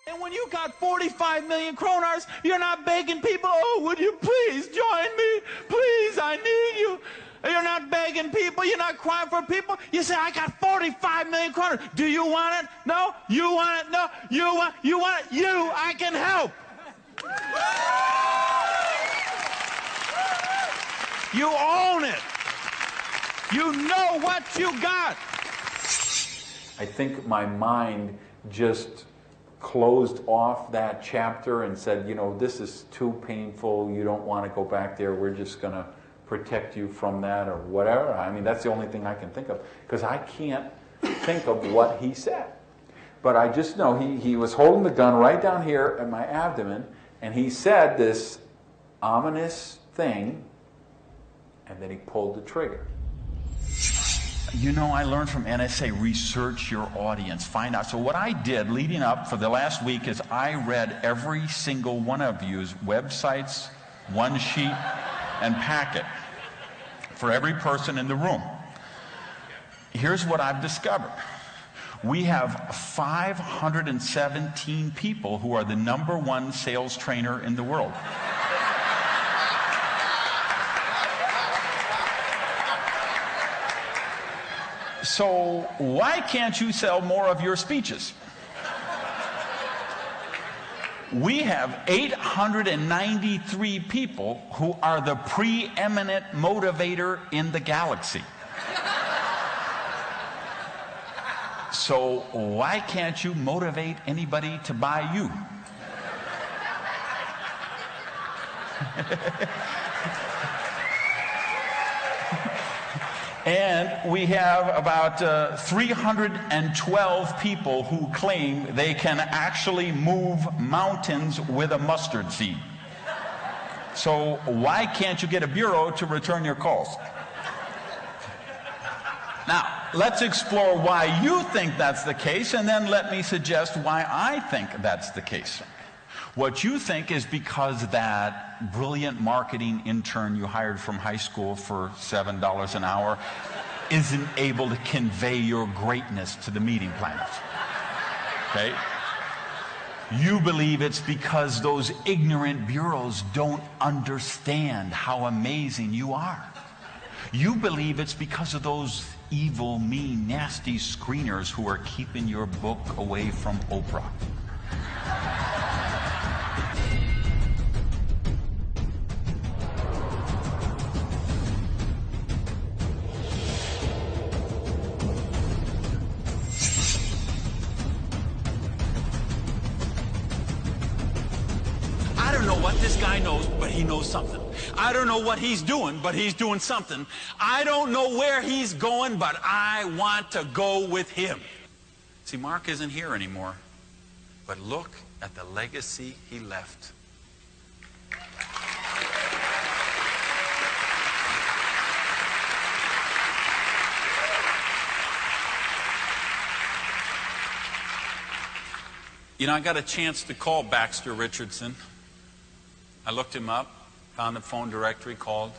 And when you got 45 million kroners, you're not begging people, oh, would you please join me? Please, I need you. You're not begging people. You're not crying for people. You say, I got 45 million kroners. Do you want it? No? You want it? No? You want it? You, I can help. You own it. You know what you got. I think my mind just closed off that chapter and said, you know, this is too painful. You don't want to go back there. We're just going to protect you from that or whatever. I mean, that's the only thing I can think of, because I can't think of what he said. But I just know he was holding the gun right down here at my abdomen, and he said this ominous thing, and then he pulled the trigger. You know, I learned from NSA, research your audience, find out. So what I did leading up for the last week is I read every single one of you's websites, one sheet, and packet for every person in the room. Here's what I've discovered. We have 517 people who are the #1 sales trainer in the world. So why can't you sell more of your speeches? We have 893 people who are the preeminent motivator in the galaxy. So why can't you motivate anybody to buy you? And we have about 312 people who claim they can actually move mountains with a mustard seed. So why can't you get a bureau to return your calls? Now, let's explore why you think that's the case, and then let me suggest why I think that's the case. What you think is because that brilliant marketing intern you hired from high school for $7 an hour isn't able to convey your greatness to the meeting planners. Okay? You believe it's because those ignorant bureaus don't understand how amazing you are. You believe it's because of those evil, mean, nasty screeners who are keeping your book away from Oprah. I don't know what this guy knows, but he knows something. I don't know what he's doing, but he's doing something. I don't know where he's going, but I want to go with him. See, Mark isn't here anymore, but look at the legacy he left. You know, I got a chance to call Baxter Richardson. I looked him up, found the phone directory, called.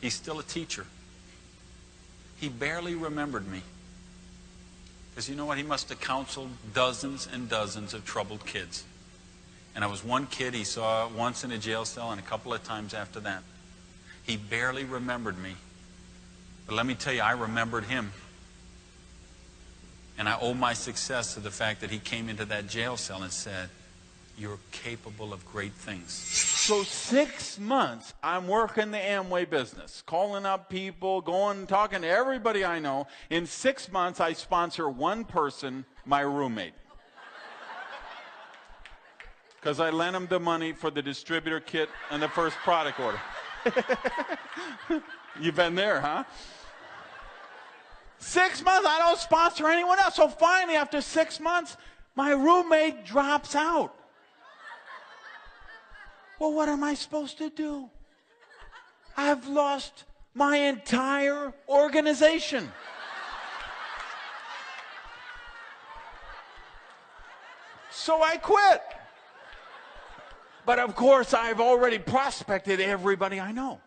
He's still a teacher. He barely remembered me. Because you know what? He must have counseled dozens and dozens of troubled kids. And I was one kid he saw once in a jail cell and a couple of times after that. He barely remembered me. But let me tell you, I remembered him. And I owe my success to the fact that he came into that jail cell and said, "You're capable of great things." So 6 months, I'm working the Amway business, calling up people, going, talking to everybody I know. In 6 months, I sponsor one person, my roommate. Because I lent him the money for the distributor kit and the first product order. You've been there, huh? 6 months, I don't sponsor anyone else. So finally, after 6 months, my roommate drops out. Well, what am I supposed to do? I've lost my entire organization. So I quit. But of course, I've already prospected everybody I know.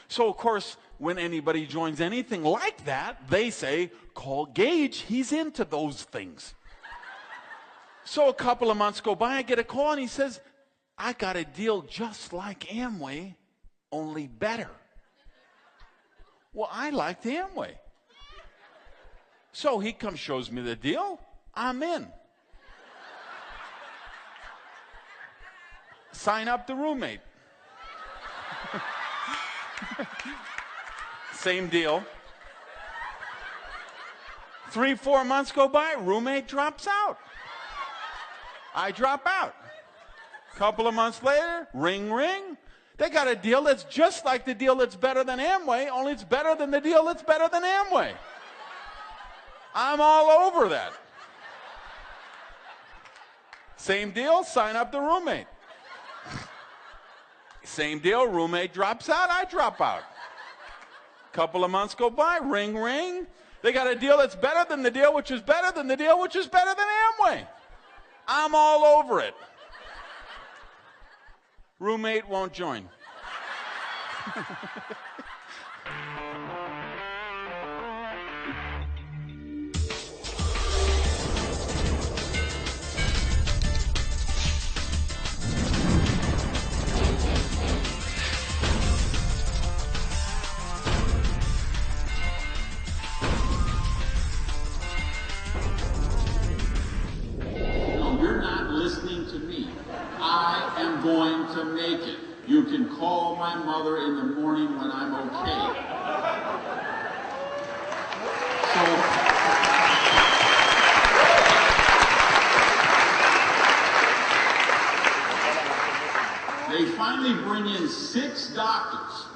So of course, when anybody joins anything like that, they say, call Gage, he's into those things. So a couple of months go by, I get a call, and he says, I got a deal just like Amway, only better. Well, I liked Amway. So he comes, shows me the deal. I'm in. Sign up the roommate. Same deal. 3-4 months go by, roommate drops out. I drop out. Couple of months later, ring, ring. They got a deal that's just like the deal that's better than Amway, only it's better than the deal that's better than Amway. I'm all over that. Same deal, sign up the roommate. Same deal, roommate drops out, I drop out. Couple of months go by, ring, ring. They got a deal that's better than the deal which is better than the deal which is better than Amway. I'm all over it. Roommate won't join. I am going to make it. You can call my mother in the morning when I'm okay. So they finally bring in 6 doctors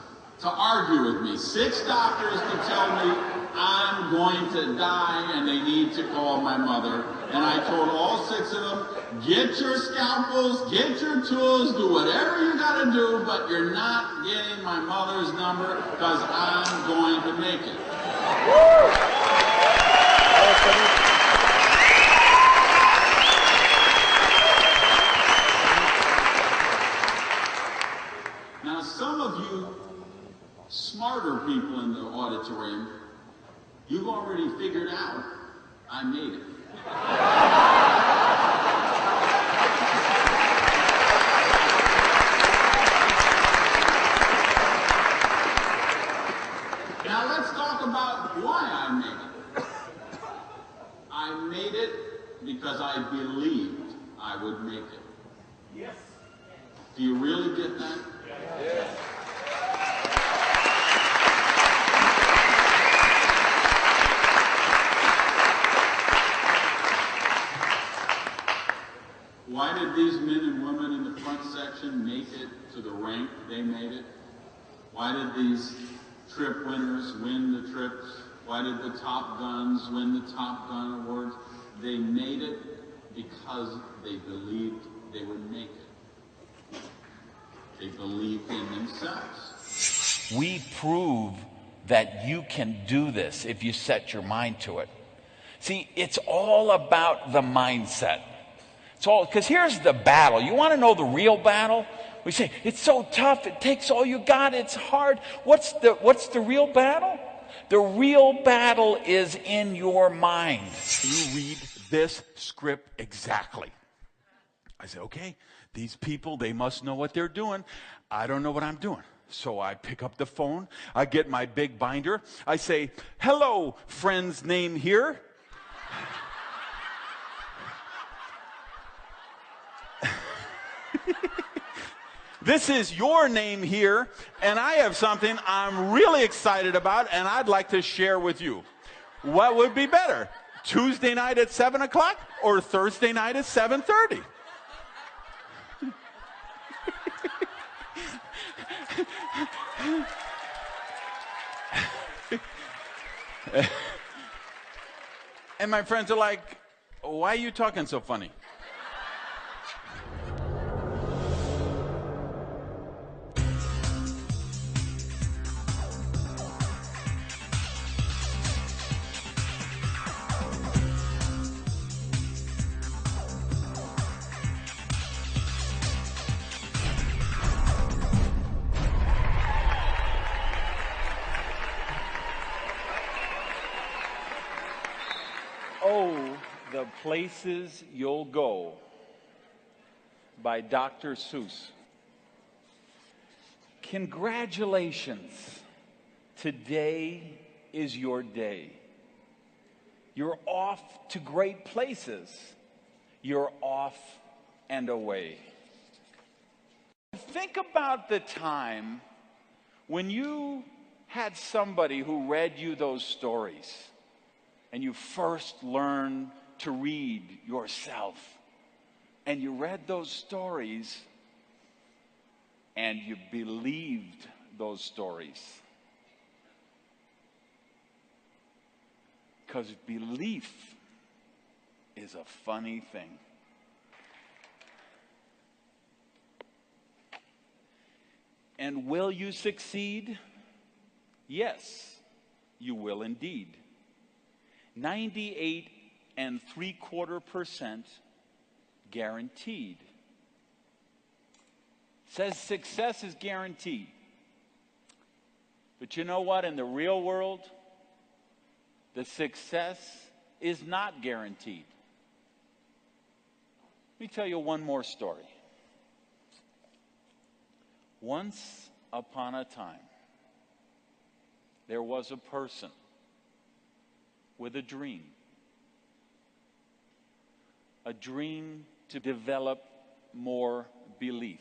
to argue with me. 6 doctors to tell me I'm going to die and they need to call my mother. And I told all 6 of them, get your scalpels, get your tools, do whatever you got to do, but you're not getting my mother's number because I'm going to make it. Now, some of you smarter people in the auditorium, you've already figured out I made it. Now let's talk about why I made it. I made it because I believed I would make it. Yes. Do you really get that? Yes. Why did these men and women in the front section make it to the rank they made it? Why did these trip winners win the trips? Why did the Top Guns win the Top Gun awards? They made it because they believed they would make it. They believed in themselves. We prove that you can do this if you set your mind to it. See, it's all about the mindset. It's all, because here's the battle. You want to know the real battle? We say, it's so tough, it takes all you got, it's hard. What's the real battle? The real battle is in your mind. You read this script exactly. I say, okay, these people, they must know what they're doing. I don't know what I'm doing. So I pick up the phone, I get my big binder, I say, hello, friend's name here. This is your name here, and I have something I'm really excited about, and I'd like to share with you. What would be better, Tuesday night at 7 o'clock or Thursday night at 7:30? And my friends are like, why are you talking so funny? The Places You'll Go by Dr. Seuss. Congratulations. Today is your day. You're off to great places. You're off and away. Think about the time when you had somebody who read you those stories and you first learned to read yourself. And you read those stories and you believed those stories. Because belief is a funny thing. And will you succeed? Yes, you will indeed. 98.75% guaranteed. Says success is guaranteed. But you know what? In the real world, the success is not guaranteed. Let me tell you one more story. Once upon a time, there was a person with a dream to develop more belief.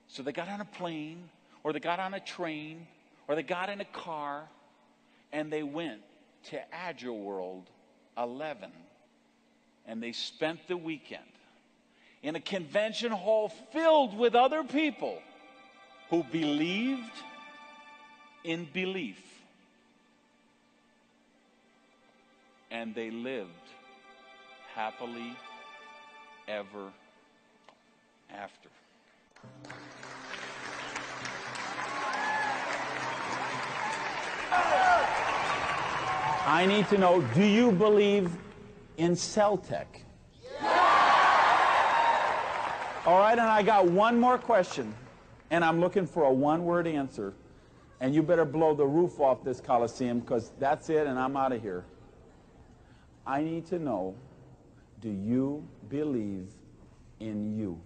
So they got on a plane, or they got on a train, or they got in a car, and they went to Agile World 11, and they spent the weekend in a convention hall filled with other people who believed in belief. And they lived happily ever after. I need to know, do you believe in cell tech? All right, and I got one more question, and I'm looking for a one-word answer. And you better blow the roof off this Coliseum, because that's it, and I'm out of here. I need to know, do you believe in you?